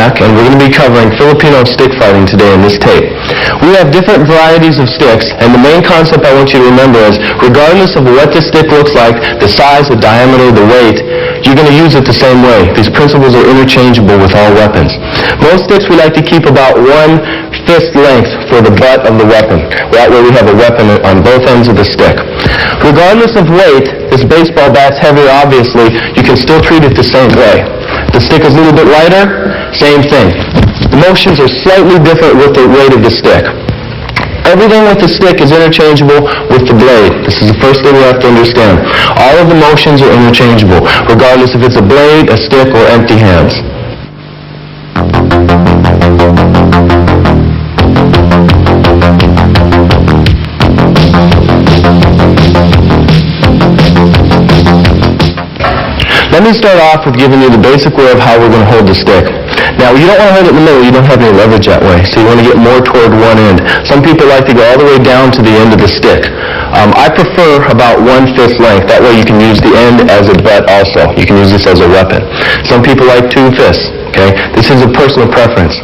Mac, and we're going to be covering Filipino stick fighting today in this tape. We have different varieties of sticks, and the main concept I want you to remember is, regardless of what the stick looks like, the size, the diameter, the weight, you're going to use it the same way. These principles are interchangeable with all weapons. Most sticks we like to keep about 1 fist length for the butt of the weapon. That way we have a weapon on both ends of the stick. Regardless of weight, this baseball bat's heavier, obviously, you can still treat it the same way. The stick is a little bit lighter, same thing. The motions are slightly different with the weight of the stick. Everything with the stick is interchangeable with the blade. This is the first thing you have to understand. All of the motions are interchangeable, regardless if it's a blade, a stick, or empty hands. Let me start off with giving you the basic way of how we're going to hold the stick. Now, you don't want to hold it in the middle. You don't have any leverage that way, so you want to get more toward one end. Some people like to go all the way down to the end of the stick. I prefer about 1 fist length. That way you can use the end as a butt also. You can use this as a weapon. Some people like 2 fists. Okay? This is a personal preference.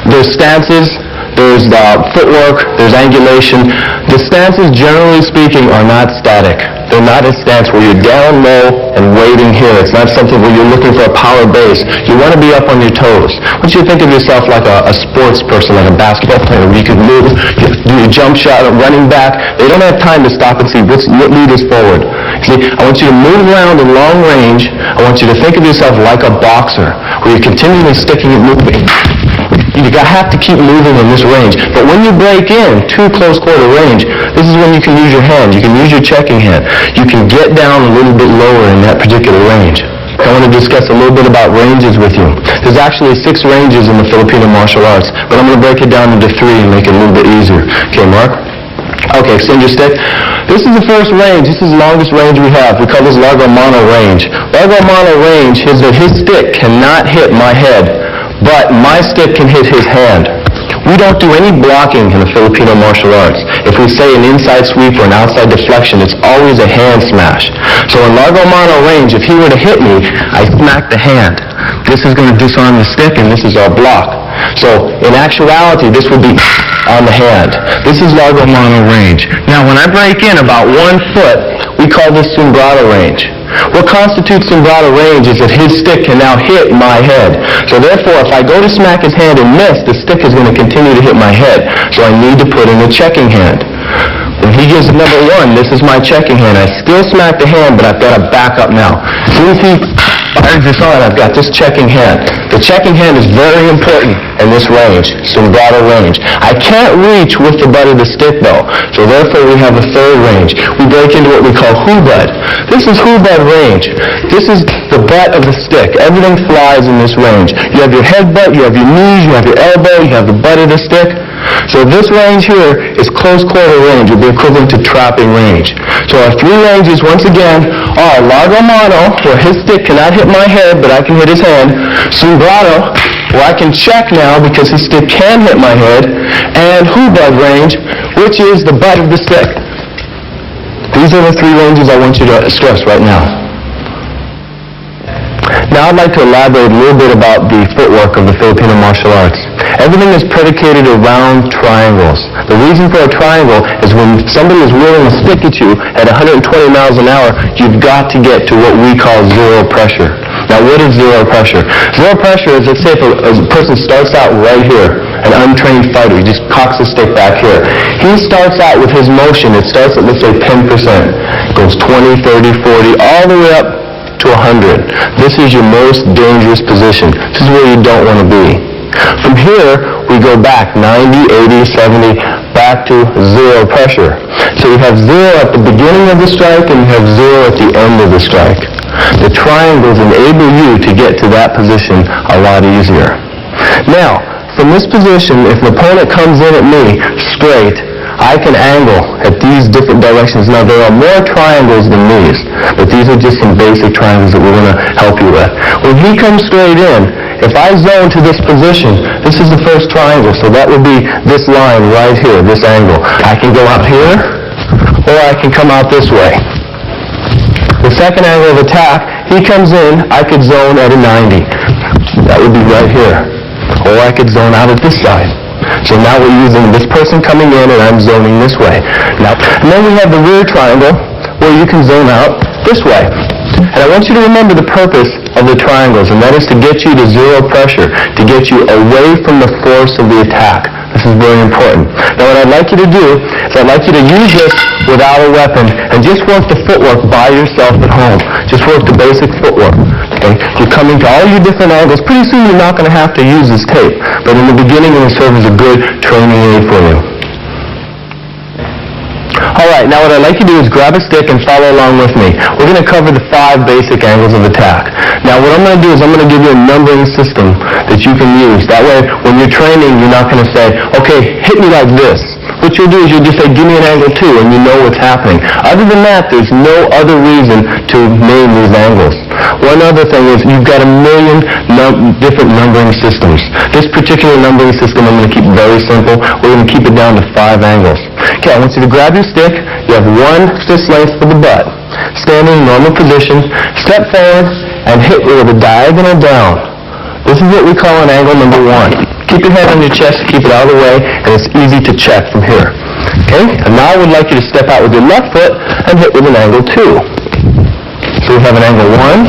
There's stances. There's footwork, there's angulation. The stances, generally speaking, are not static. They're not a stance where you're down low and waiting here. It's not something where you're looking for a power base. You want to be up on your toes. I want you to think of yourself like a sports person, like a basketball player, where you can move, you do your jump shot, or running back. They don't have time to stop and see what lead is forward. See, I want you to move around in long range. I want you to think of yourself like a boxer, where you're continually sticking and moving. You have to keep moving in this range. But when you break in to close quarter range, this is when you can use your hand. You can use your checking hand. You can get down a little bit lower in that particular range. I want to discuss a little bit about ranges with you. There's actually 6 ranges in the Filipino martial arts, but I'm going to break it down into 3 and make it a little bit easier. Okay, Mark? Okay, extend your stick. This is the first range. This is the longest range we have. We call this Largo Mano range. Largo Mano range is that his stick cannot hit my head, but my stick can hit his hand. We don't do any blocking in the Filipino martial arts. If we say an inside sweep or an outside deflection, it's always a hand smash. So in Largo Mano range, if he were to hit me, I smack the hand. This is going to disarm the stick, and this is our block. So in actuality, this would be on the hand. This is Largo Mano range. Now when I break in about 1 foot, we call this Sombrado range. What constitutes Sombrado range is that his stick can now hit my head. So therefore, if I go to smack his hand and miss, the stick is going to continue to hit my head. So I need to put in a checking hand. When he gives number 1, this is my checking hand. I still smack the hand, but I've got to back up now. As soon as he fires this on, I've got this checking hand. The checking hand is very important in this range, Sombrado range. I can't reach with the butt of the stick though, so therefore we have a 3rd range. We break into what we call hubad. This is hubad range. This is the butt of the stick. Everything flies in this range. You have your headbutt, you have your knees, you have your elbow, you have the butt of the stick. So this range here is close quarter range, would be equivalent to trapping range. So our 3 ranges, once again, are Largo Mano, where his stick cannot hit my head, but I can hit his hand. Sombrado, where I can check now because his stick can hit my head. And hubad range, which is the butt of the stick. These are the 3 ranges I want you to stress right now. Now I'd like to elaborate a little bit about the footwork of the Filipino martial arts. Everything is predicated around triangles. The reason for a triangle is when somebody is willing to stick at you at 120 miles an hour, you've got to get to what we call zero pressure. Now what is zero pressure? Zero pressure is, let's say if a person starts out right here, an untrained fighter, he just cocks the stick back here. He starts out with his motion, it starts at, let's say, 10%. Goes 20, 30, 40, all the way up to 100. This is your most dangerous position. This is where you don't want to be. From here, we go back 90, 80, 70, back to zero pressure. So you have 0 at the beginning of the strike and you have 0 at the end of the strike. The triangles enable you to get to that position a lot easier. Now, from this position, if an opponent comes in at me straight, I can angle at these different directions. Now, there are more triangles than these, but these are just some basic triangles that we're going to help you with. When he comes straight in, if I zone to this position, this is the first triangle, so that would be this line right here, this angle. I can go out here, or I can come out this way. The second angle of attack, he comes in, I could zone at a 90. That would be right here. Or I could zone out at this side. So now we're using this person coming in and I'm zoning this way. Now, and then we have the rear triangle where you can zone out this way. And I want you to remember the purpose of the triangles, and that is to get you to zero pressure, to get you away from the force of the attack. This is very important. Now what I'd like you to do is I'd like you to use this without a weapon and just work the footwork by yourself at home. Just work the basic footwork. Okay? You're coming to all your different angles. Pretty soon you're not going to have to use this tape, but in the beginning it will serve as a good training aid for you. Alright, now what I'd like you to do is grab a stick and follow along with me. We're going to cover the 5 basic angles of attack. Now what I'm going to do is I'm going to give you a numbering system that you can use. That way, when you're training, you're not going to say, okay, hit me like this. What you'll do is you'll just say, give me an angle 2, and you know what's happening. Other than that, there's no other reason to name these angles. One other thing is you've got a million different numbering systems. This particular numbering system I'm going to keep very simple. We're going to keep it down to 5 angles. Okay, I want you to grab your stick. You have 1 fist length for the butt. Stand in normal position. Step forward and hit with a diagonal down. This is what we call an angle number 1. Keep your hand on your chest, keep it out of the way, and it's easy to check from here. Okay? And now I would like you to step out with your left foot and hit with an angle 2. So we have an angle 1,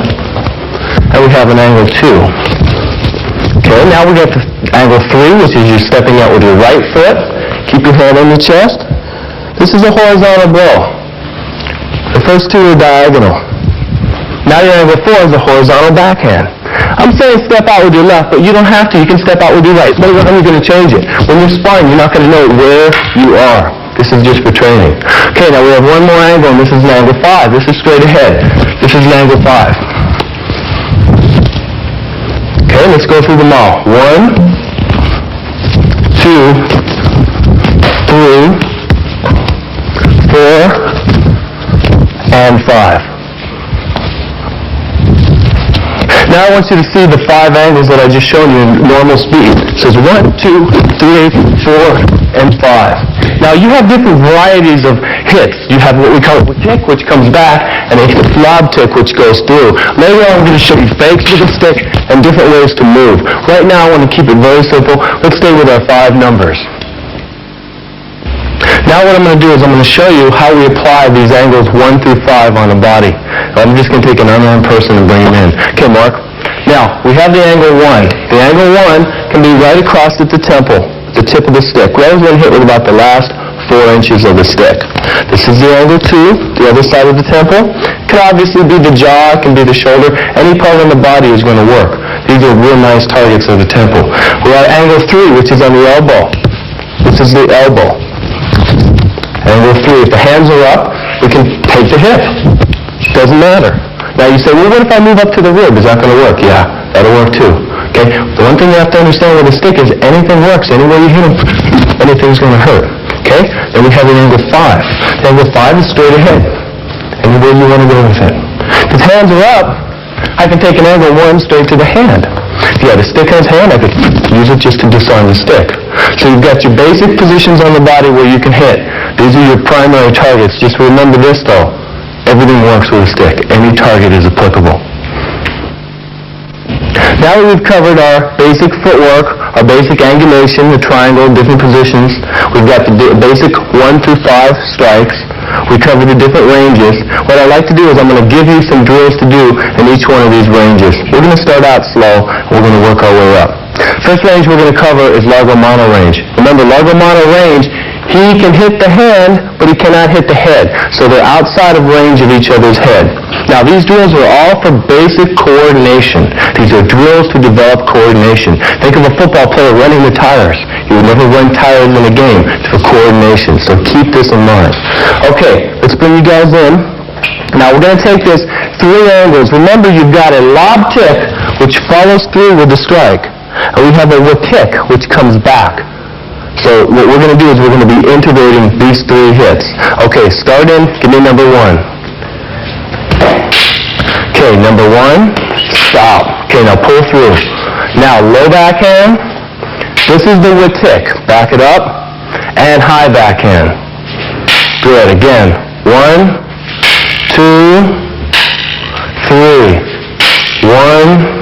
and we have an angle 2. Okay, now we got the angle 3, which is you're stepping out with your right foot. Keep your hand on your chest. This is a horizontal blow. The first 2 are diagonal. Now your angle 4 is a horizontal backhand. I'm saying step out with your left, but you don't have to. You can step out with your right. But how are you going to change it? When you're sparring, you're not going to know where you are. This is just for training. Okay, now we have one more angle, and this is an angle 5. This is straight ahead. This is an angle 5. Okay, let's go through them all. 1, 2, 3, 4, and 5. Now I want you to see the 5 angles that I just showed you in normal speed. It says 1, 2, 3, 4, and 5. Now you have different varieties of hits. You have what we call a tick, which comes back, and a lob tick, which goes through. Later on I'm going to show you fakes with a stick and different ways to move. Right now I want to keep it very simple. Let's stay with our 5 numbers. Now what I'm going to do is I'm going to show you how we apply these angles 1 through 5 on the body. I'm just going to take an unarmed person and bring him in. Okay, Mark. Now, we have the angle 1. The angle 1 can be right across at the temple, the tip of the stick. We're always going to hit with about the last 4 inches of the stick. This is the angle 2, the other side of the temple. It can obviously be the jaw, it can be the shoulder. Any part on the body is going to work. These are real nice targets of the temple. We're at angle 3, which is on the elbow. This is the elbow. Angle 3. If the hands are up, we can take the hip. Doesn't matter. Now you say, well, what if I move up to the rib? Is that going to work? Yeah, that'll work too. Okay? The one thing you have to understand with a stick is anything works. Anywhere you hit them, anything's going to hurt. Okay? Then we have an angle 5. The angle 5 is straight ahead. Anywhere you want to go with it. If hands are up, I can take an angle 1 straight to the hand. If you had a stick in his hand, I could use it just to disarm the stick. So you've got your basic positions on the body where you can hit. These are your primary targets. Just remember this though. Everything works with a stick. Any target is applicable. Now that we've covered our basic footwork, our basic angulation, the triangle, different positions, we've got the basic 1 through 5 strikes. We covered the different ranges. What I'd like to do is I'm going to give you some drills to do in each one of these ranges. We're going to start out slow, and we're going to work our way up. First range we're going to cover is largo mano range. Remember, largo mano range, he can hit the hand, but he cannot hit the head. So they're outside of range of each other's head. Now, these drills are all for basic coordination. These are drills to develop coordination. Think of a football player running the tires. You would never run tires in a game. It's for coordination. So keep this in mind. Okay, let's bring you guys in. Now, we're going to take this 3 angles. Remember, you've got a lob tick, which follows through with the strike. And we have a tick, which comes back. So what we're going to do is we're going to be integrating these 3 hits. Okay, start in. Give me number 1. Okay, number 1. Stop. Okay, now pull through. Now, low backhand. This is the tick. Back it up. And high backhand. Good. Again. 1, 2, 3. 1,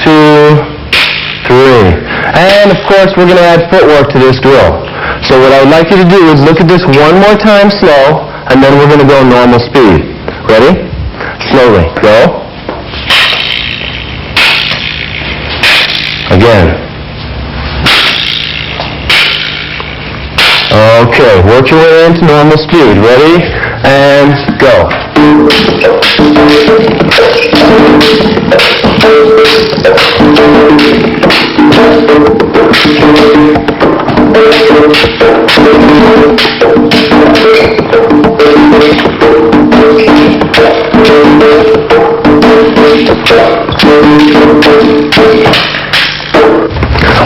2, 3. And of course, we're going to add footwork to this drill. So what I would like you to do is look at this one more time slow, and then we're going to go normal speed. Ready? Slowly. Go. Again. Okay, work your way into normal speed. Ready? And go.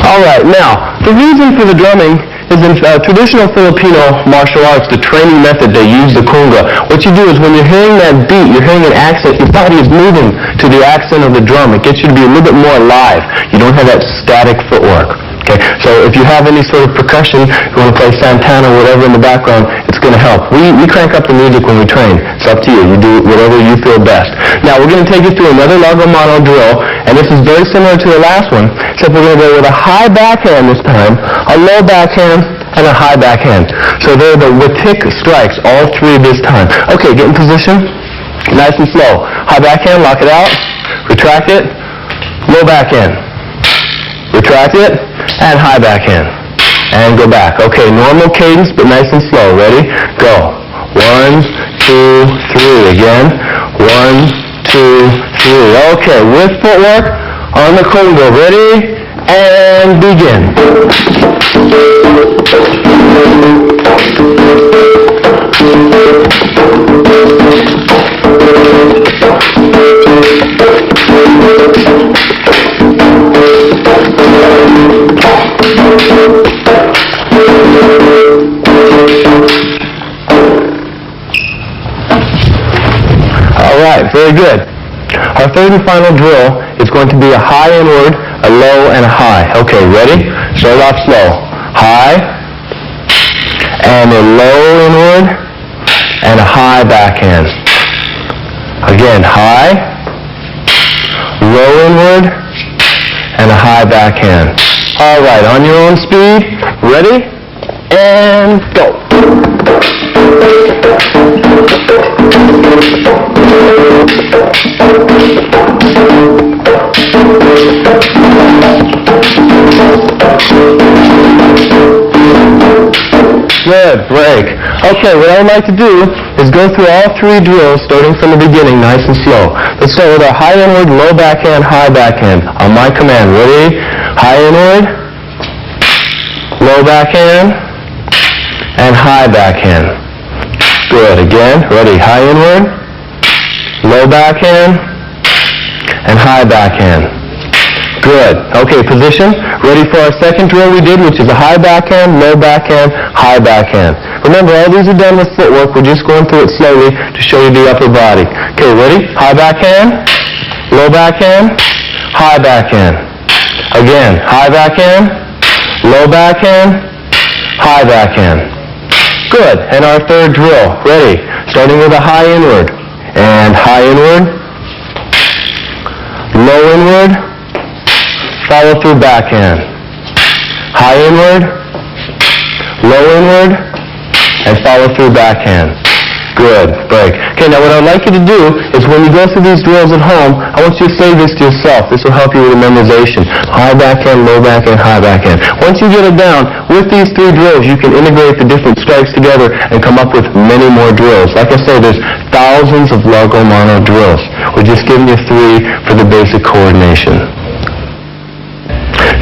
All right, now, the reason for the drumming is in traditional Filipino martial arts, the training method, they use the kunga. What you do is when you're hearing that beat, you're hearing an accent, your body is moving to the accent of the drum. It gets you to be a little bit more alive. You don't have that static footwork. Okay, so if you have any sort of percussion, you want to play Santana or whatever in the background, it's going to help. We crank up the music when we train. It's up to you. You do whatever you feel best. Now we're going to take you through another Lago Mano drill, and this is very similar to the last one, except we're going to go with a high backhand this time, a low backhand, and a high backhand. So they're the Witik strikes, all three this time. Okay, get in position. Nice and slow. High backhand, lock it out. Retract it. Low backhand. Retract it. And high backhand. And go back. Okay, normal cadence, but nice and slow. Ready? Go. 1, 2, 3. Again. 1, 2, 3. Okay, with footwork on the conga. Ready? And begin. All right, very good. Our third and final drill is going to be a high inward, a low, and a high. Okay, ready? Start off slow. High, and a low inward, and a high backhand. Again, high, low inward, and a high backhand. All right, on your own speed. Ready? And go. Good, break. Okay, what I would like to do is go through all three drills starting from the beginning, nice and slow. Let's start with our high inward, low backhand, high backhand. On my command, ready? High inward, low backhand, and high backhand. Good, again, ready? High inward, low backhand, and high backhand. Good. Okay, position. Ready for our second drill we did, which is a high backhand, low backhand, high backhand. Remember, all these are done with footwork. We're just going through it slowly to show you the upper body. Okay, ready? High backhand, low backhand, high backhand. Again, high backhand, low backhand, high backhand. Good. And our third drill. Ready? Starting with a high inward. And high inward, low inward, follow through backhand. High inward, low inward, and follow through backhand. Good. Break. Okay, now what I'd like you to do is when you go through these drills at home, I want you to say this to yourself. This will help you with the memorization. High backhand, low backhand, high backhand. Once you get it down, with these three drills, you can integrate the different strikes together and come up with many more drills. Like I say, there's thousands of Lago Mano drills. We're just giving you three for the basic coordination.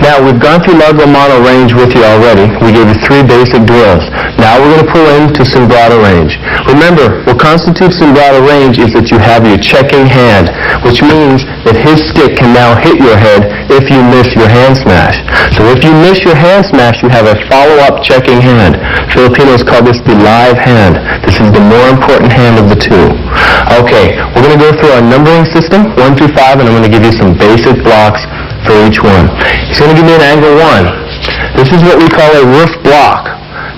Now, we've gone through Lago Mano range with you already. We gave you three basic drills. Now we're going to pull into Sembrado range. Remember, what constitutes Sembrado range is that you have your checking hand, which means that his stick can now hit your head if you miss your hand smash. So if you miss your hand smash, you have a follow-up checking hand. Filipinos call this the live hand. This is the more important hand of the two. Okay, we're going to go through our numbering system, 1 through 5, and I'm going to give you some basic blocks for each one. He's going to give me an angle 1. This is what we call a roof block.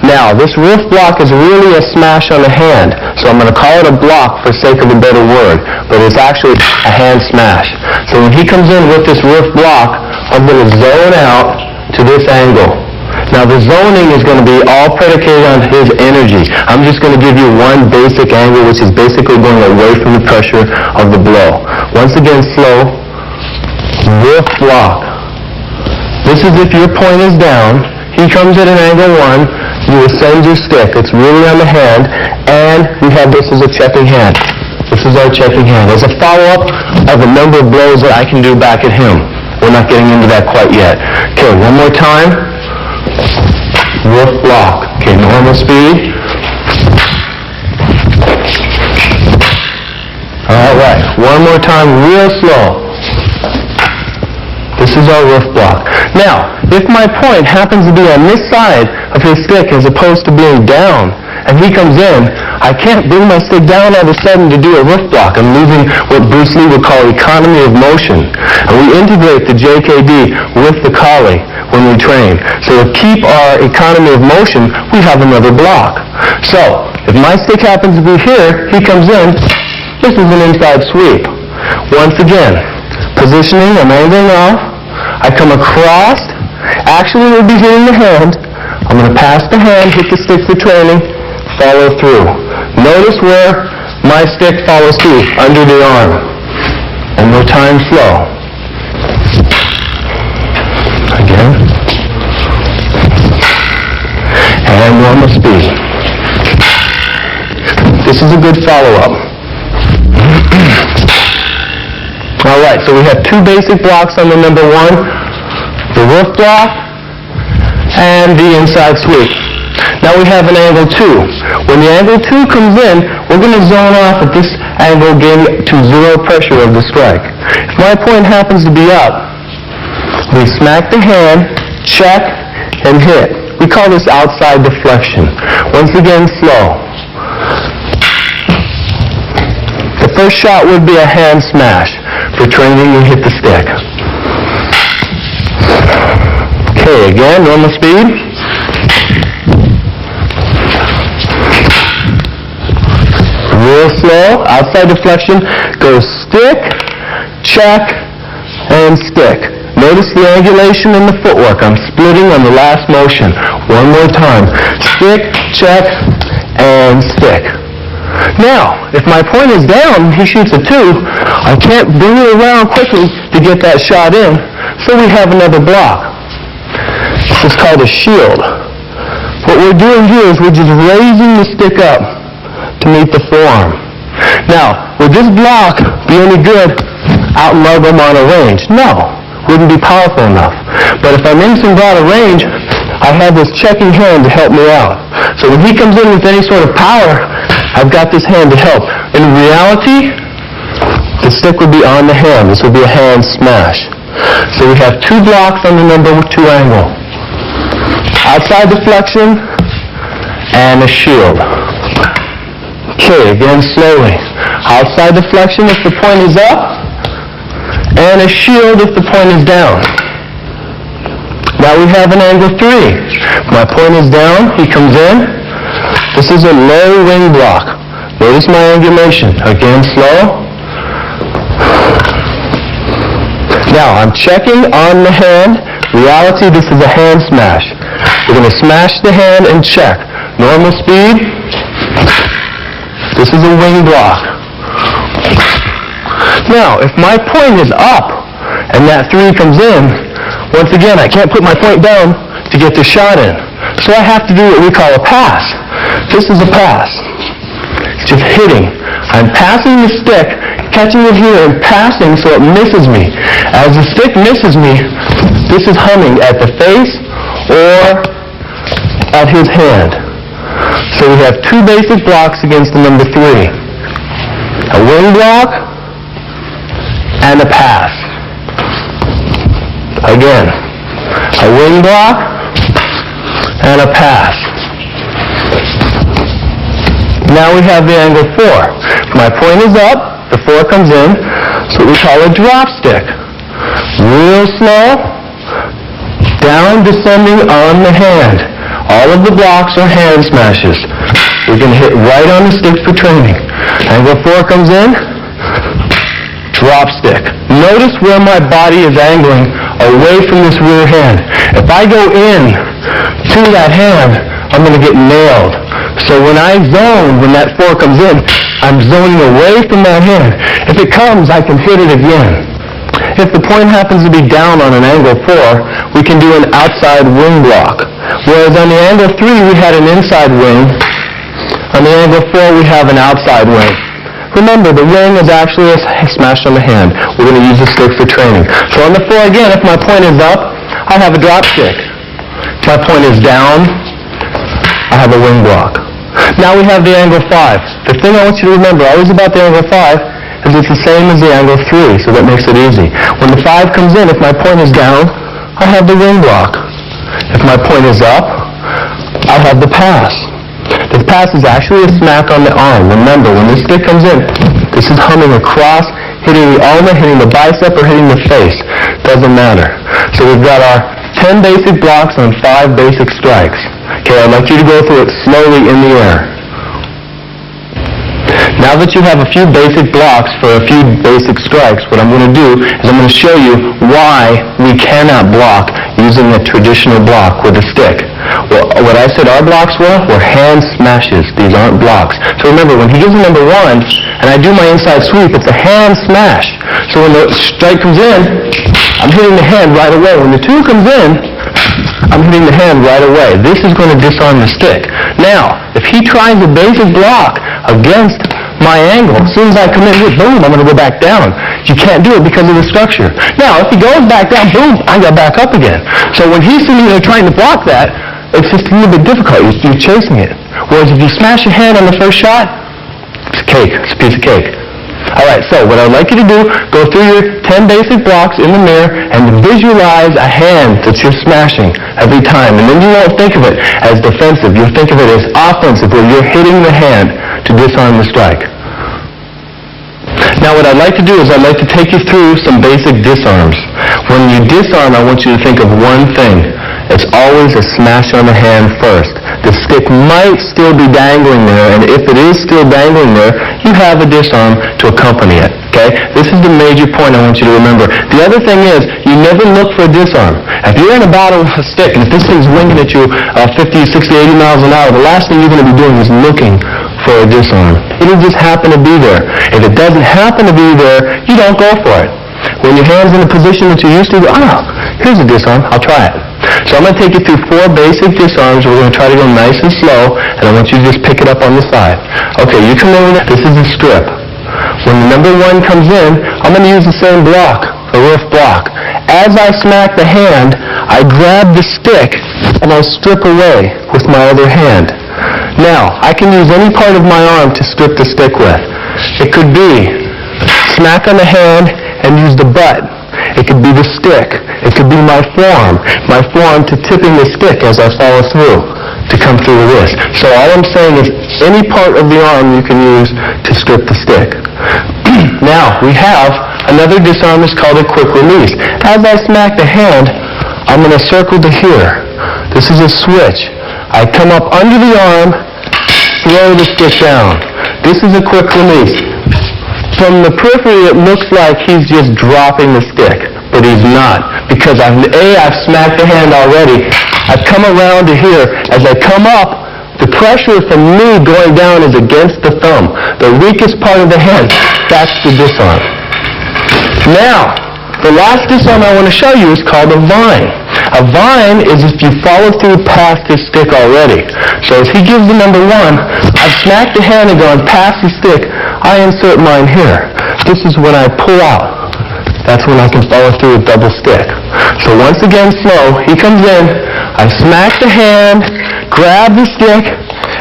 Now, this roof block is really a smash on the hand, so I'm going to call it a block for sake of a better word, but it's actually a hand smash. So when he comes in with this roof block, I'm going to zone out to this angle. Now the zoning is going to be all predicated on his energy. I'm just going to give you one basic angle, which is basically going away from the pressure of the blow. Once again, slow. Wolf block. This is if your point is down. He comes at an angle 1. You ascend your stick. It's really on the hand. And we have this as a checking hand. This is our checking hand. There's a follow-up of a number of blows that I can do back at him. We're not getting into that quite yet. Okay, one more time. Wolf block. Okay, normal speed. All right, one more time, real slow. This is our wolf block. Now, if my point happens to be on this side of his stick as opposed to being down, and he comes in, I can't bring my stick down all of a sudden to do a wolf block. I'm losing what Bruce Lee would call economy of motion. And we integrate the JKD with the Kali when we train. So to keep our economy of motion, we have another block. So, if my stick happens to be here, he comes in, this is an inside sweep. Once again, positioning, I'm angling off, I come across, actually we'll be hitting the hand, I'm going to pass the hand, hit the stick for training, follow through. Notice where my stick follows through, under the arm. One more time, slow. Again. And normal speed. This is a good follow-up. All right, so we have two basic blocks on the number 1, the wolf block and the inside sweep. Now we have an angle 2. When the angle 2 comes in, we're going to zone off at this angle getting to zero pressure of the strike. If my point happens to be up, we smack the hand, check, and hit. We call this outside deflection. Once again, slow. The first shot would be a hand smash. For training, you hit the stick. Okay, again, normal speed. Real slow, outside deflection, goes stick, check, and stick. Notice the angulation in the footwork. I'm splitting on the last motion. One more time. Stick, check, and stick. Now, if my point is down, he shoots a 2, I can't bring it around quickly to get that shot in, so we have another block. This is called a shield. What we're doing here is we're just raising the stick up to meet the forearm. Now, would this block be any good out in large amount of range? No, wouldn't be powerful enough. But if I'm in some broader range, I have this checking hand to help me out. So when he comes in with any sort of power, I've got this hand to help. In reality, the stick would be on the hand. This would be a hand smash. So we have two blocks on the number 2 angle. Outside deflection and a shield. Okay, again slowly. Outside deflection if the point is up, and a shield if the point is down. Now we have an angle 3. My point is down, he comes in. This is a low wing block. Notice my angulation. Again, slow. Now, I'm checking on the hand. Reality, this is a hand smash. We're going to smash the hand and check. Normal speed. This is a wing block. Now, if my point is up and that 3 comes in, once again, I can't put my point down to get the shot in. So I have to do what we call a pass. This is a pass. It's just hitting. I'm passing the stick, catching it here and passing so it misses me. As the stick misses me, this is humming at the face or at his hand. So we have two basic blocks against the number 3. A wing block and a pass. Again, a wing block and a pass. Now we have the angle 4. My point is up, the 4 comes in, so we call a drop stick. Real slow, down descending on the hand. All of the blocks are hand smashes. We can hit right on the stick for training. Angle 4 comes in, drop stick. Notice where my body is angling away from this rear hand. If I go in to that hand, I'm going to get nailed. So when I zone, when that 4 comes in, I'm zoning away from that hand. If it comes, I can hit it again. If the point happens to be down on an angle 4, we can do an outside wing block. Whereas on the angle 3, we had an inside wing. On the angle 4, we have an outside wing. Remember, the wing is actually a smash on the hand. We're going to use the stick for training. So on the 4 again, if my point is up, I have a drop stick. If my point is down, I have a wing block. Now we have the angle 5. The thing I want you to remember always about the angle 5 is it's the same as the angle 3, so that makes it easy. When the 5 comes in, if my point is down, I have the wing block. If my point is up, I have the pass. The pass is actually a smack on the arm. Remember, when this stick comes in, this is humming across, hitting the ulna, hitting the bicep, or hitting the face. Doesn't matter. So we've got our 10 basic blocks on 5 basic strikes. Okay, I'd like you to go through it slowly in the air. Now that you have a few basic blocks for a few basic strikes, what I'm going to do is I'm going to show you why we cannot block using a traditional block with a stick. Well, what I said our blocks were hand smashes. These aren't blocks. So remember, when he gives me number 1, and I do my inside sweep, it's a hand smash. So when the strike comes in, I'm hitting the hand right away. When the 2 comes in, I'm hitting the hand right away. This is going to disarm the stick. Now, if he tries a basic block against my angle, as soon as I come in here, boom, I'm going to go back down. You can't do it because of the structure. Now, if he goes back down, boom, I go back up again. So when he's sitting there trying to block that, it's just a little bit difficult. You're chasing it. Whereas if you smash your hand on the first shot, it's a cake. It's a piece of cake. All right, so what I'd like you to do, go through your 10 basic blocks in the mirror and visualize a hand that you're smashing every time. And then you won't think of it as defensive. You'll think of it as offensive, where you're hitting the hand to disarm the strike. Now what I'd like to do is I'd like to take you through some basic disarms. When you disarm, I want you to think of one thing. It's always a smash on the hand first. The stick might still be dangling there, and if it is still dangling there, you have a disarm to accompany it. Okay? This is the major point I want you to remember. The other thing is, you never look for a disarm. If you're in a battle with a stick, and if this thing's winging at you 50, 60, 80 miles an hour, the last thing you're going to be doing is looking for a disarm. It'll just happen to be there. If it doesn't happen to be there, you don't go for it. When your hand's in a position that you're used to, here's a disarm, I'll try it. So I'm going to take you through 4 basic disarms. We're going to try to go nice and slow, and I want you to just pick it up on the side. Okay, you come in, this is a strip. When the number 1 comes in, I'm going to use the same block, a roof block. As I smack the hand, I grab the stick, and I strip away with my other hand. Now, I can use any part of my arm to strip the stick with. It could be smack on the hand and use the butt. It could be the stick. It could be my forearm to tipping the stick as I follow through to come through the wrist. So all I'm saying is any part of the arm you can use to strip the stick. Now, we have another disarm is called a quick release. As I smack the hand, I'm going to circle to here. This is a switch. I come up under the arm, throw the stick down. This is a quick release. From the periphery, it looks like he's just dropping the stick, but he's not, because I've smacked the hand already. I've come around to here. As I come up, the pressure from me going down is against the thumb, the weakest part of the hand. That's the disarm. Now, the last disarm I want to show you is called a vine. A vine is if you follow through past his stick already. So if he gives the number 1, I've smacked the hand and gone past the stick. I insert mine here. This is when I pull out. That's when I can follow through with double stick. So once again, slow. He comes in. I smack the hand, grab the stick,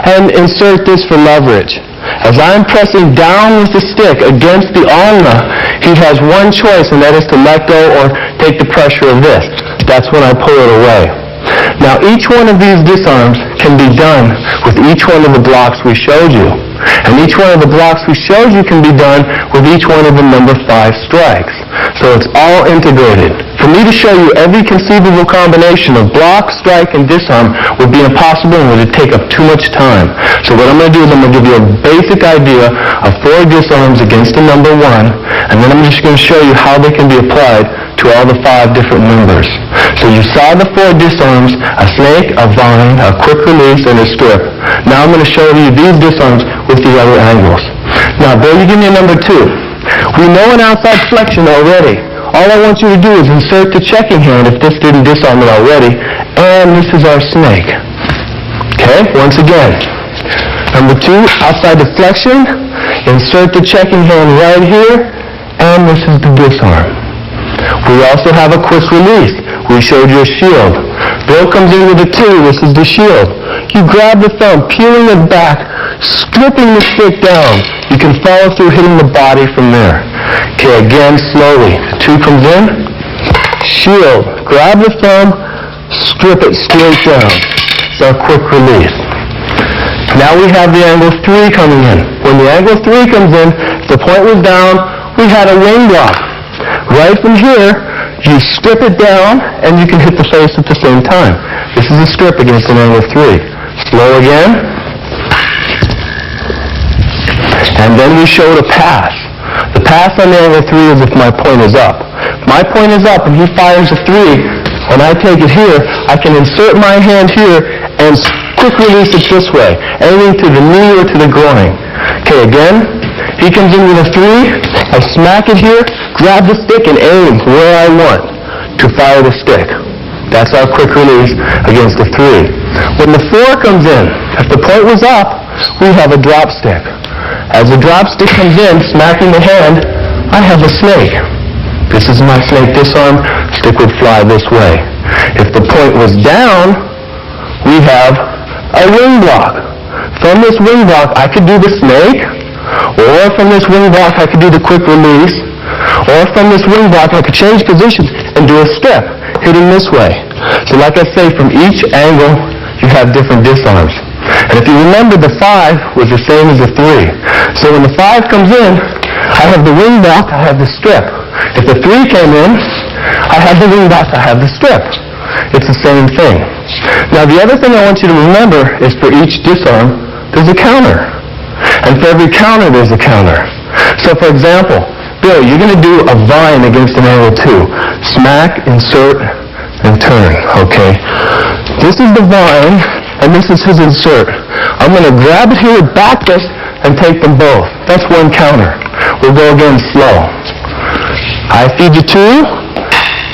and insert this for leverage. As I'm pressing down with the stick against the ulna, he has one choice, and that is to let go or take the pressure of this. That's when I pull it away. Now, each one of these disarms can be done with each one of the blocks we showed you. And each one of the blocks we showed you can be done with each one of the number 5 strikes. So it's all integrated. For me to show you every conceivable combination of block, strike, and disarm would be impossible and would take up too much time. So what I'm going to do is I'm going to give you a basic idea of 4 disarms against the number 1, and then I'm just going to show you how they can be applied to to all the 5 different members. So you saw the 4 disarms, a snake, a vine, a quick release, and a strip. Now I'm going to show you these disarms with the other angles. Now, Bill, you give me a number 2. We know an outside flexion already. All I want you to do is insert the checking hand if this didn't disarm it already, and this is our snake. Okay, once again. Number 2, outside the flexion, insert the checking hand right here, and this is the disarm. We also have a quick release. We showed you a shield. Bill comes in with a 2, this is the shield. You grab the thumb, peeling it back, stripping the stick down. You can follow through hitting the body from there. Okay, again, slowly. 2 comes in, shield. Grab the thumb, strip it straight down. It's our quick release. Now we have the angle 3 coming in. When the angle 3 comes in, if the point was down, we had a wing block. Right from here, you strip it down, and you can hit the face at the same time. This is a strip against an angle 3. Slow again. And then we showed a pass. The pass on the angle 3 is if my point is up. If my point is up and he fires a 3, when I take it here, I can insert my hand here and quick release it this way, aiming to the knee or to the groin. Okay, again, he comes in with a 3, I smack it here, grab the stick and aim where I want to fire the stick. That's our quick release against the 3. When the 4 comes in, if the point was up, we have a drop stick. As the drop stick comes in, smacking the hand, I have a snake. This is my snake disarm, stick would fly this way. If the point was down, we have a wing block. From this wing block, I could do the snake, or from this wing block, I could do the quick release, or from this wing block, I could change positions and do a step, hitting this way. So like I say, from each angle, you have different disarms. And if you remember, the 5 was the same as the 3. So when the 5 comes in, I have the wing block, I have the strip. If the 3 came in, I have the wing block, I have the strip. It's the same thing. Now the other thing I want you to remember is for each disarm, there's a counter. And for every counter, there's a counter. So for example, Bill, you're going to do a vine against an angle 2. Smack, insert, and turn, okay? This is the vine, and this is his insert. I'm going to grab it here with back fist and take them both. That's one counter. We'll go again slow. I feed you 2,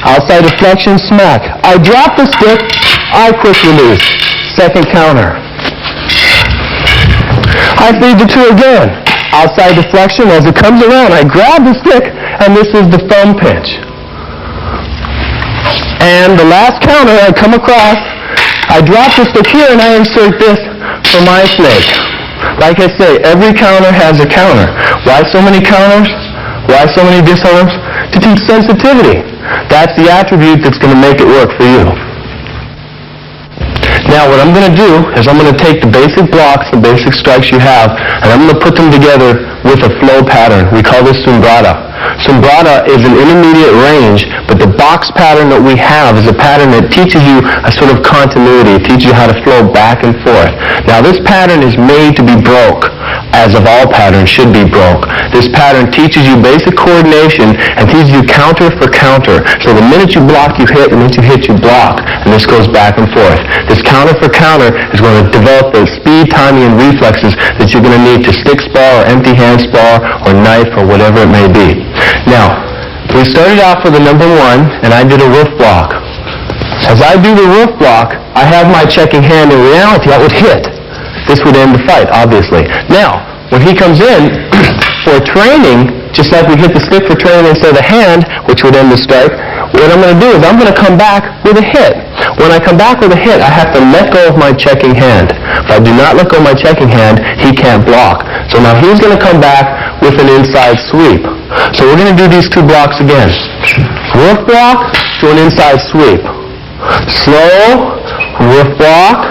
outside of flexion, smack. I drop the stick, I quick release. Second counter. I feed you 2 again. Outside the flexion, as it comes around, I grab the stick, and this is the thumb pinch. And the last counter, I come across, I drop the stick here, and I insert this for my snake. Like I say, every counter has a counter. Why so many counters? Why so many disarms? To teach sensitivity. That's the attribute that's going to make it work for you. Now what I'm going to do is I'm going to take the basic blocks, the basic strikes you have, and I'm going to put them together with a flow pattern. We call this Sumbrata. Sumbrata is an intermediate range, but the box pattern that we have is a pattern that teaches you a sort of continuity. It teaches you how to flow back and forth. Now this pattern is made to be broke, as of all patterns should be broke. This pattern teaches you basic coordination and teaches you counter for counter. So the minute you block, you hit, and the minute you hit, you block. And this goes back and forth. This counter for counter is going to develop the speed, timing, and reflexes that you're going to need to stick spar or empty hand spar or knife or whatever it may be. Now, we started off with a number 1, and I did a roof block. As I do the roof block, I have my checking hand. In reality, I would hit. This would end the fight, obviously. Now, when he comes in for training, just like we hit the stick for training instead of the hand, which would end the strike, what I'm going to do is I'm going to come back with a hit. When I come back with a hit, I have to let go of my checking hand. If I do not let go of my checking hand, he can't block. So now he's going to come back with an inside sweep. So we're going to do these 2 blocks again. Roof block to an inside sweep. Slow, roof block.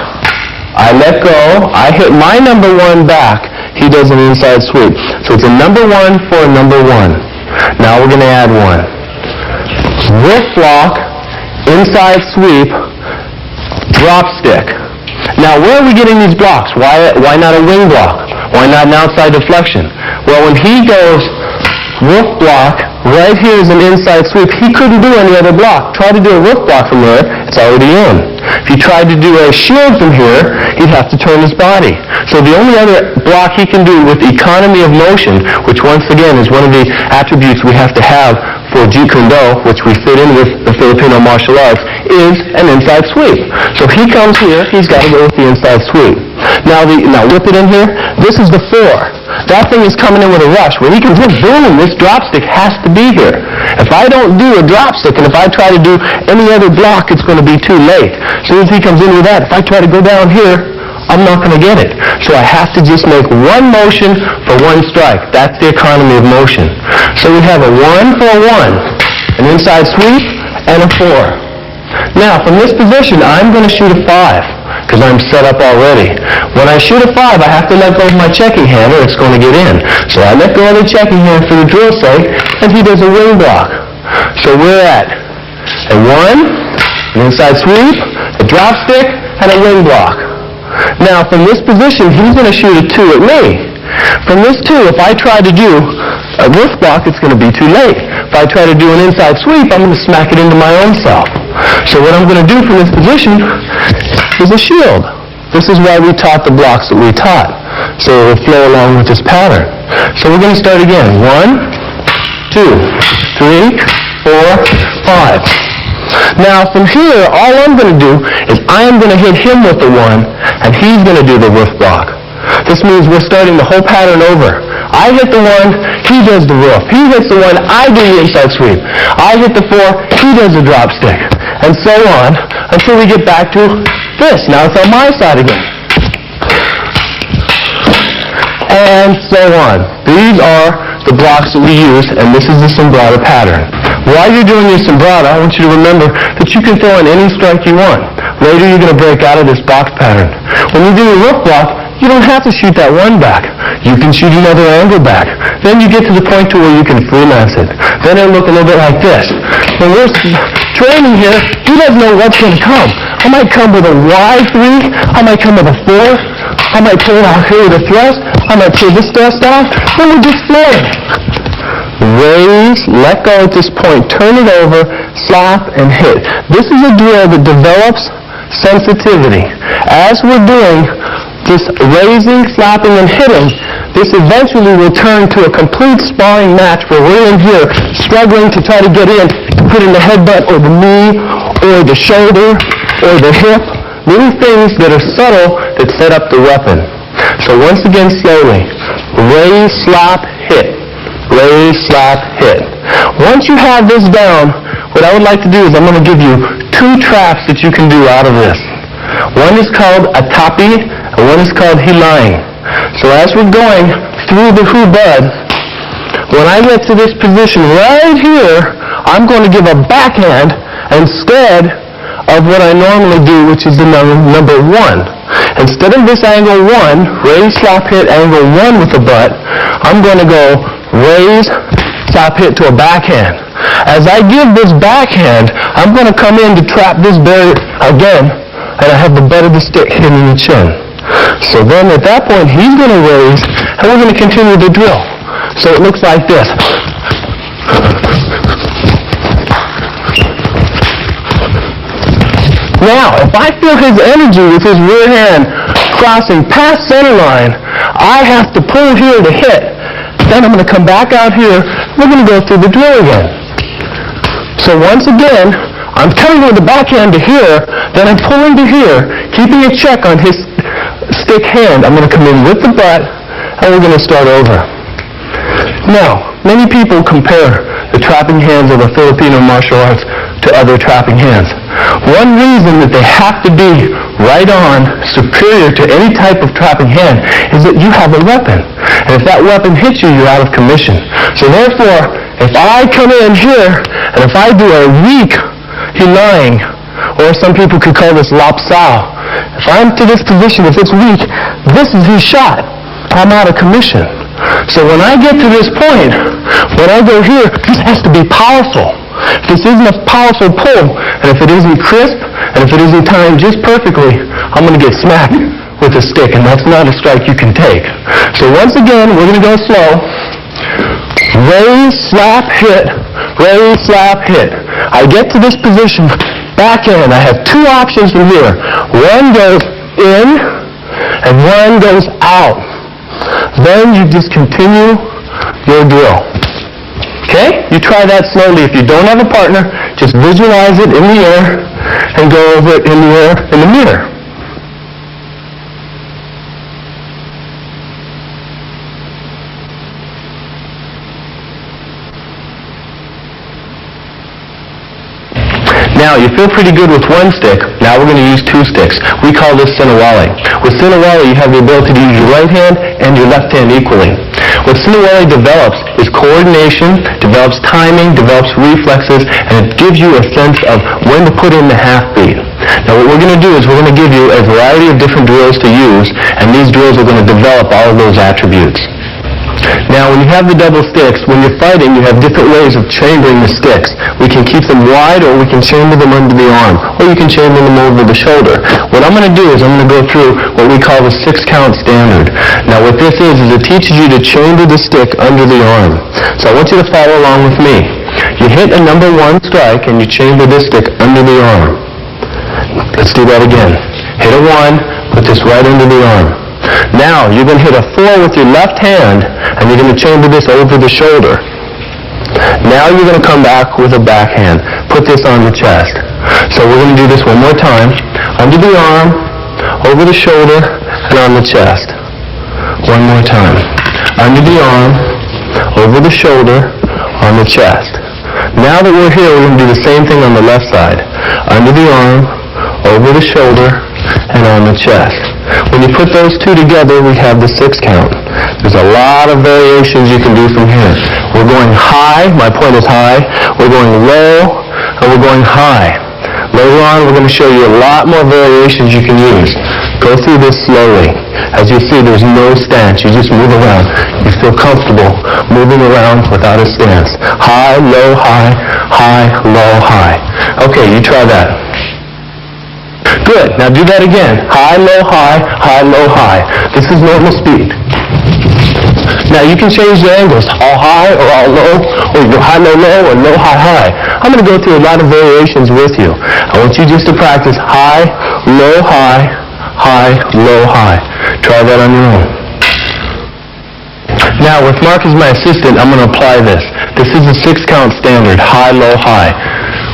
I let go. I hit my number 1 back. He does an inside sweep. So it's a number 1 for a number 1. Now we're going to add 1. Roof block, inside sweep, drop stick. Now where are we getting these blocks? Why not a wing block? Why not an outside deflection? Well, when he goes roof block, Right here is an inside sweep. He couldn't do any other block. Try to do a roof block from there, it's already in. If he tried to do a shield from here, he'd have to turn his body. So the only other block he can do with economy of motion, which once again is one of the attributes we have to have for Jeet Kune Do, which we fit in with the Filipino martial arts, is an inside sweep. So he comes here, he's got to go with the inside sweep. Now whip it in here. This is the 4. That thing is coming in with a rush. When he comes in, boom, this drop stick has to be here. If I don't do a drop stick, and if I try to do any other block, it's going to be too late. As soon as he comes in with that, if I try to go down here, I'm not going to get it. So I have to just make one motion for one strike. That's the economy of motion. So we have a 1 for a 1, an inside sweep, and a 4. Now, from this position, I'm going to shoot a 5. Because I'm set up already. When I shoot a 5, I have to let go of my checking hand or it's going to get in. So I let go of the checking hand for the drill's sake, and he does a wing block. So we're at a 1, an inside sweep, a drop stick, and a wing block. Now from this position, he's going to shoot a 2 at me. From this 2, if I try to do a roof block, it's going to be too late. If I try to do an inside sweep, I'm going to smack it into my own self. So what I'm going to do from this position is a shield. This is why we taught the blocks that we taught. So it will flow along with this pattern. So we're going to start again. 1, 2, 3, 4, 5. Now from here, all I'm going to do is I am going to hit him with the 1, and he's going to do the roof block. This means we're starting the whole pattern over. I hit the 1, he does the roof. He hits the 1, I do the inside sweep. I hit the 4, he does the drop stick. And so on until we get back to this. Now it's on my side again. And so on. These are the blocks that we use, and this is the sombrada pattern. While you're doing your sombrada, I want you to remember that you can throw in any strike you want. Later you're going to break out of this box pattern. When you do your roof block, you don't have to shoot that 1 back. You can shoot another angle back. Then you get to the point to where you can freelance it. Then it'll look a little bit like this. When we're training here, he doesn't know what's going to come. I might come with a wide 3. I might come with a 4. I might pull it out here with a thrust. I might pull this thrust out. Then we're just flowing. Raise, let go at this point, turn it over, slap, and hit. This is a drill that develops sensitivity. As we're doing this raising, slapping, and hitting, this eventually will turn to a complete sparring match where we're in here struggling to try to get in, to put in the headbutt or the knee or the shoulder or the hip, little things that are subtle that set up the weapon. So once again, slowly, raise, slap, hit. Raise, slap, hit. Once you have this down, what I would like to do is I'm going to give you 2 traps that you can do out of this. One is called a tapi, and one is called hilaing. So as we're going through the hubad, when I get to this position right here, I'm going to give a backhand instead of what I normally do, which is the number 1. Instead of this angle 1, raise, slap, hit, angle 1 with the butt, I'm going to go raise, slap, hit to a backhand. As I give this backhand, I'm going to come in to trap this barrier again, and I have the butt of the stick hitting the chin. So then at that point, he's going to raise, and we're going to continue the drill. So it looks like this. Now, if I feel his energy with his rear hand crossing past center line, I have to pull here to hit. Then I'm going to come back out here. We're going to go through the drill again. So once again, I'm coming with the backhand to here, then I'm pulling to here, keeping a check on his stick hand. I'm going to come in with the butt, and we're going to start over. Now, many people compare the trapping hands of the Filipino martial arts to other trapping hands. One reason that they have to be right on, superior to any type of trapping hand, is that you have a weapon. And if that weapon hits you, you're out of commission. So therefore, if I come in here, and if I do a weak hilaing, or some people could call this lapsao, if I'm to this position, if it's weak, this is his shot. I'm out of commission. So when I get to this point, when I go here, this has to be powerful. If this isn't a powerful pull, and if it isn't crisp, and if it isn't timed just perfectly, I'm going to get smacked with a stick, and that's not a strike you can take. So once again, we're going to go slow. Raise, slap, hit. Raise, slap, hit. I get to this position, backhand. I have two options from here. One goes in, and one goes out. Then you just continue your drill. Okay? You try that slowly. If you don't have a partner, just visualize it in the air and go over it in the air in the mirror. Now, you feel pretty good with one stick. Now we're going to use two sticks. We call this Sinawali. With Sinawali, you have the ability to use your right hand and your left hand equally. What Sinawali develops is coordination, develops timing, develops reflexes, and it gives you a sense of when to put in the half beat. Now, what we're going to do is we're going to give you a variety of different drills to use, and these drills are going to develop all of those attributes. Now, when you have the double sticks, when you're fighting, you have different ways of chambering the sticks. We can keep them wide, or we can chamber them under the arm, or you can chamber them over the shoulder. What I'm going to do is I'm going to go through what we call the 6-count standard. Now, what this is it teaches you to chamber the stick under the arm. So I want you to follow along with me. You hit a number 1 strike, and you chamber this stick under the arm. Let's do that again. Hit a 1, put this right under the arm. Now, you're going to hit a 4 with your left hand, and you're going to chamber this over the shoulder. Now you're going to come back with a backhand. Put this on the chest. So we're going to do this one more time. Under the arm, over the shoulder, and on the chest. One more time. Under the arm, over the shoulder, on the chest. Now that we're here, we're going to do the same thing on the left side. Under the arm, over the shoulder, and on the chest. When you put those two together, we have the 6-count. There's a lot of variations you can do from here. We're going high, my point is high. We're going low, and we're going high. Later on, we're going to show you a lot more variations you can use. Go through this slowly. As you see, there's no stance. You just move around. You feel comfortable moving around without a stance. High, low, high, high, low, high. Okay, you try that. Good. Now do that again. High, low, high, low, high. This is normal speed. Now you can change the angles, all high or all low, or you go high, low, low, or low, high, high. I'm going to go through a lot of variations with you. I want you just to practice high, low, high, high, low, high. Try that on your own. Now with Mark as my assistant, I'm going to apply this. This is a 6-count standard, high, low, high.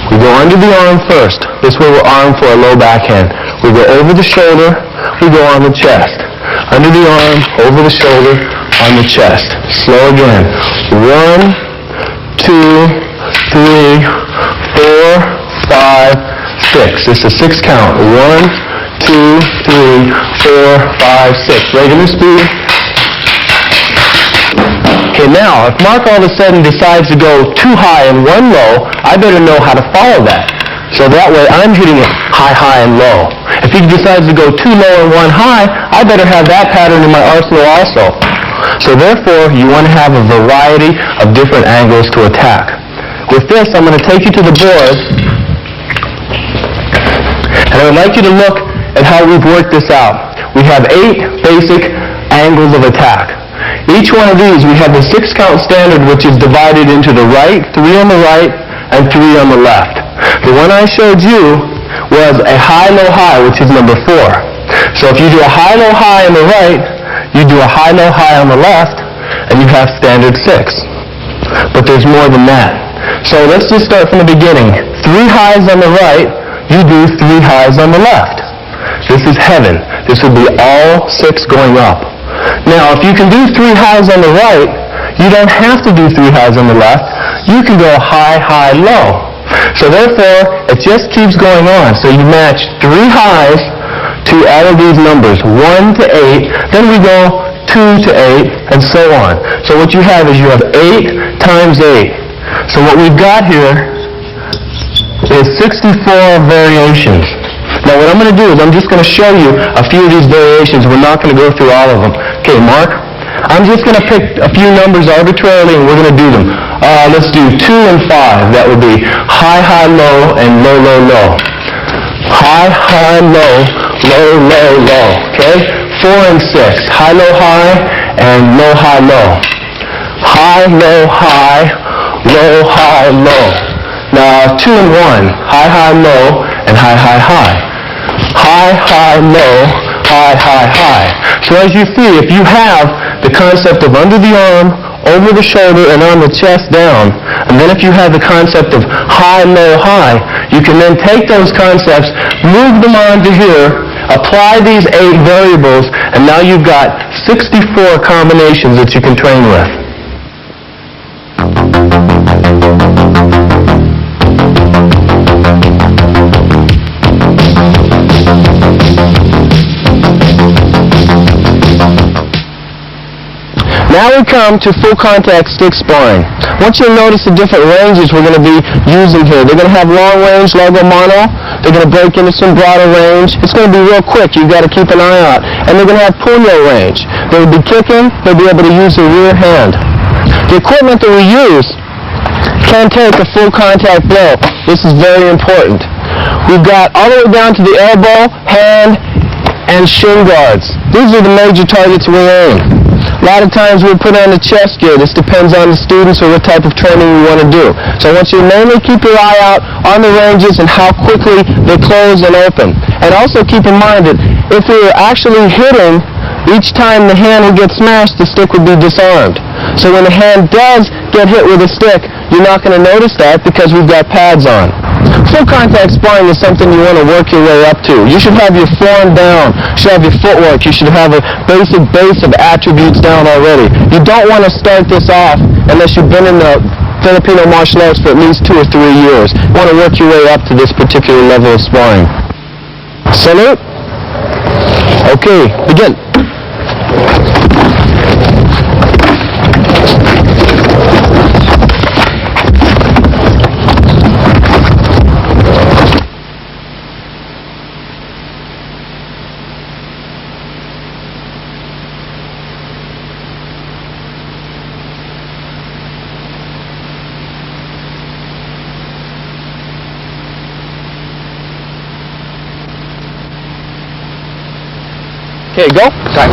We go under the arm first. This way we're armed for a low backhand. We go over the shoulder. We go on the chest. Under the arm, over the shoulder, on the chest. Slow again. 1, 2, 3, 4, 5, 6. This is a 6-count. 1, 2, 3, 4, 5, 6. Regular speed. Okay, now, if Mark all of a sudden decides to go too high and one low, I better know how to follow that. So that way I'm hitting it high, high, and low. If he decides to go too low and one high, I better have that pattern in my arsenal also. So therefore, you want to have a variety of different angles to attack. With this, I'm going to take you to the board, and I would like you to look at how we've worked this out. We have 8 basic angles of attack. Each one of these, we have the 6-count standard, which is divided into the right, 3 on the right, and 3 on the left. The one I showed you was a high, low, high, which is number 4. So if you do a high, low, high on the right, you do a high, low, high on the left, and you have standard 6. But there's more than that. So let's just start from the beginning. 3 highs on the right, you do 3 highs on the left. This is heaven. This would be all 6 going up. Now, if you can do 3 highs on the right, you don't have to do 3 highs on the left. You can go high, high, low. So therefore, it just keeps going on. So you match 3 highs to all of these numbers, 1 to 8. Then we go 2 to 8, and so on. So what you have is you have 8 times 8. So what we've got here is 64 variations. Now what I'm going to do is I'm just going to show you a few of these variations. We're not going to go through all of them. Okay, Mark, I'm just going to pick a few numbers arbitrarily and we're going to do them. Let's do 2 and 5. That would be high, high, low, and low, low, low. High, high, low, low, low, low. Okay? 4 and 6. High, low, high, and low, high, low. High, high, low, high, low, high, low. Now 2 and 1, high, high, low, and high, high, high. High, high, low, high, high, high. So as you see, if you have the concept of under the arm, over the shoulder, and on the chest down, and then if you have the concept of high, low, high, you can then take those concepts, move them on to here, apply these 8 variables, and now you've got 64 combinations that you can train with. Now we come to full contact stick sparring. I want you to notice the different ranges we're going to be using here. They're going to have long range, largo mono. They're going to break into some broader range. It's going to be real quick. You've got to keep an eye out. And they're going to have puño range. They'll be kicking. They'll be able to use their rear hand. The equipment that we use can take a full contact blow. This is very important. We've got all the way down to the elbow, hand, and shin guards. These are the major targets we aim. A lot of times we'll put on the chest gear. This depends on the students or what type of training we want to do. So I want you to mainly keep your eye out on the ranges and how quickly they close and open. And also keep in mind that if we were actually hitting, each time the hand would get smashed, the stick would be disarmed. So when the hand does get hit with a stick, you're not going to notice that because we've got pads on. Full contact sparring is something you want to work your way up to. You should have your form down. You should have your footwork. You should have a basic base of attributes down already. You don't want to start this off unless you've been in the Filipino martial arts for at least 2 or 3 years. You want to work your way up to this particular level of sparring. Salute. Okay, begin. Okay, go. Time.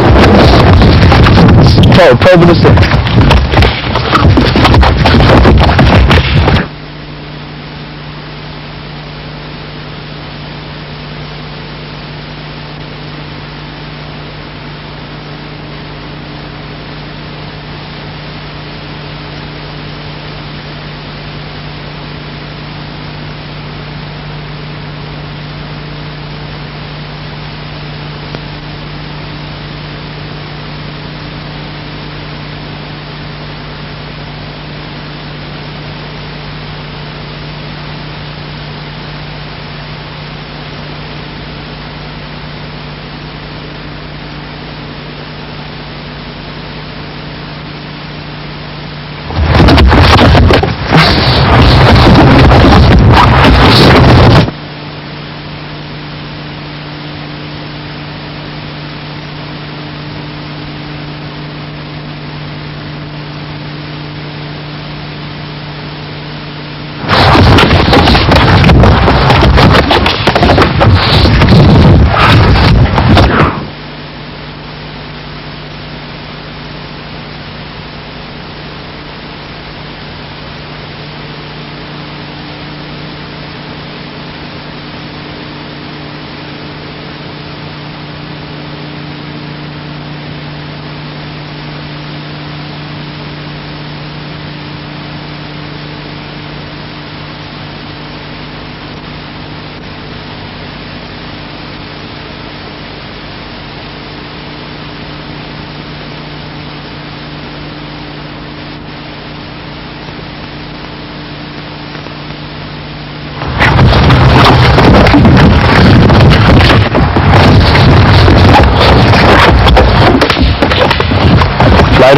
Toe to the stick.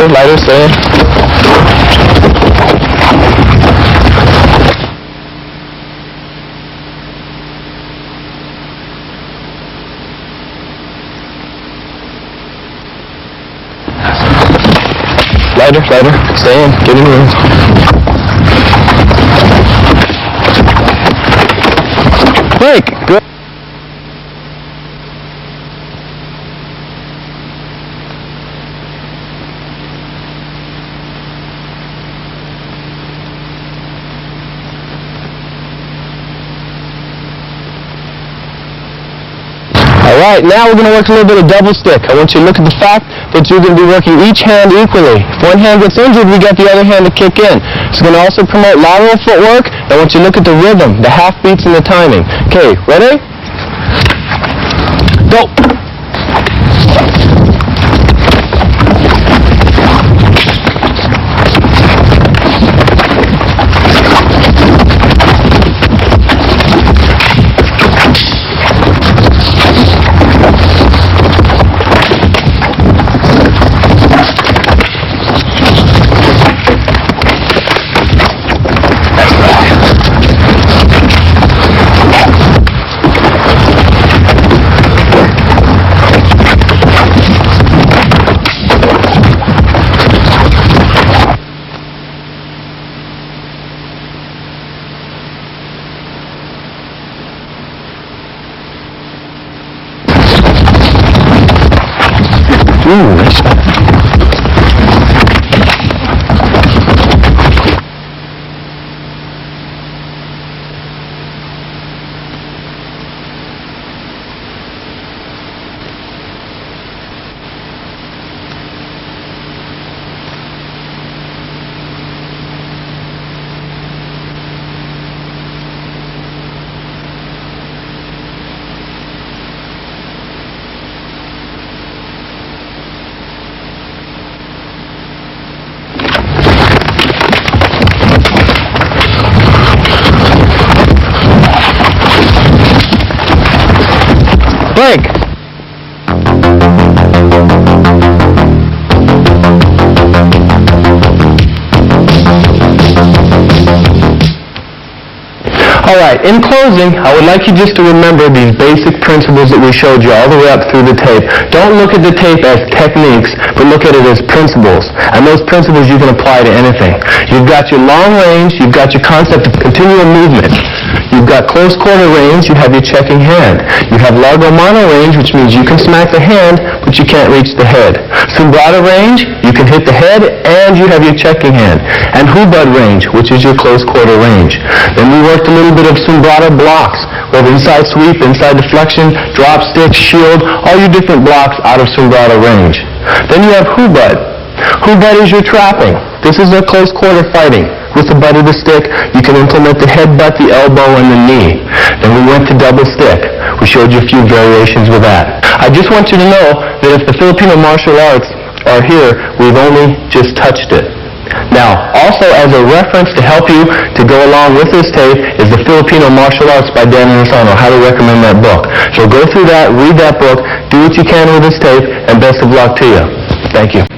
Lighter, stay in. Lighter, stay in, get in the room. Break, good. Alright, now we're going to work a little bit of double stick. I want you to look at the fact that you're going to be working each hand equally. If one hand gets injured, we got the other hand to kick in. It's going to also promote lateral footwork. I want you to look at the rhythm, the half beats and the timing. Okay, ready? Go! Ooh, that's break. Alright, in closing, I would like you just to remember these basic principles that we showed you all the way up through the tape. Don't look at the tape as techniques, but look at it as principles. And those principles you can apply to anything. You've got your long range, you've got your concept of continual movement. You've got close quarter range, you have your checking hand. You have largo mano range, which means you can smack the hand, but you can't reach the head. Sumbrata range, you can hit the head, and you have your checking hand. And hubud range, which is your close quarter range. Then we worked a little bit of sumbrata blocks. We have inside sweep, inside deflection, drop stick, shield, all your different blocks out of sumbrata range. Then you have hubud. Hubud is your trapping. This is a close quarter fighting. With the butt of the stick, you can implement the headbutt, the elbow, and the knee. Then we went to double stick. We showed you a few variations with that. I just want you to know that if the Filipino martial arts are here, we've only just touched it. Now, also as a reference to help you to go along with this tape is the Filipino Martial Arts by Dan Inosanto. I highly recommend that book. So go through that, read that book, do what you can with this tape, and best of luck to you. Thank you.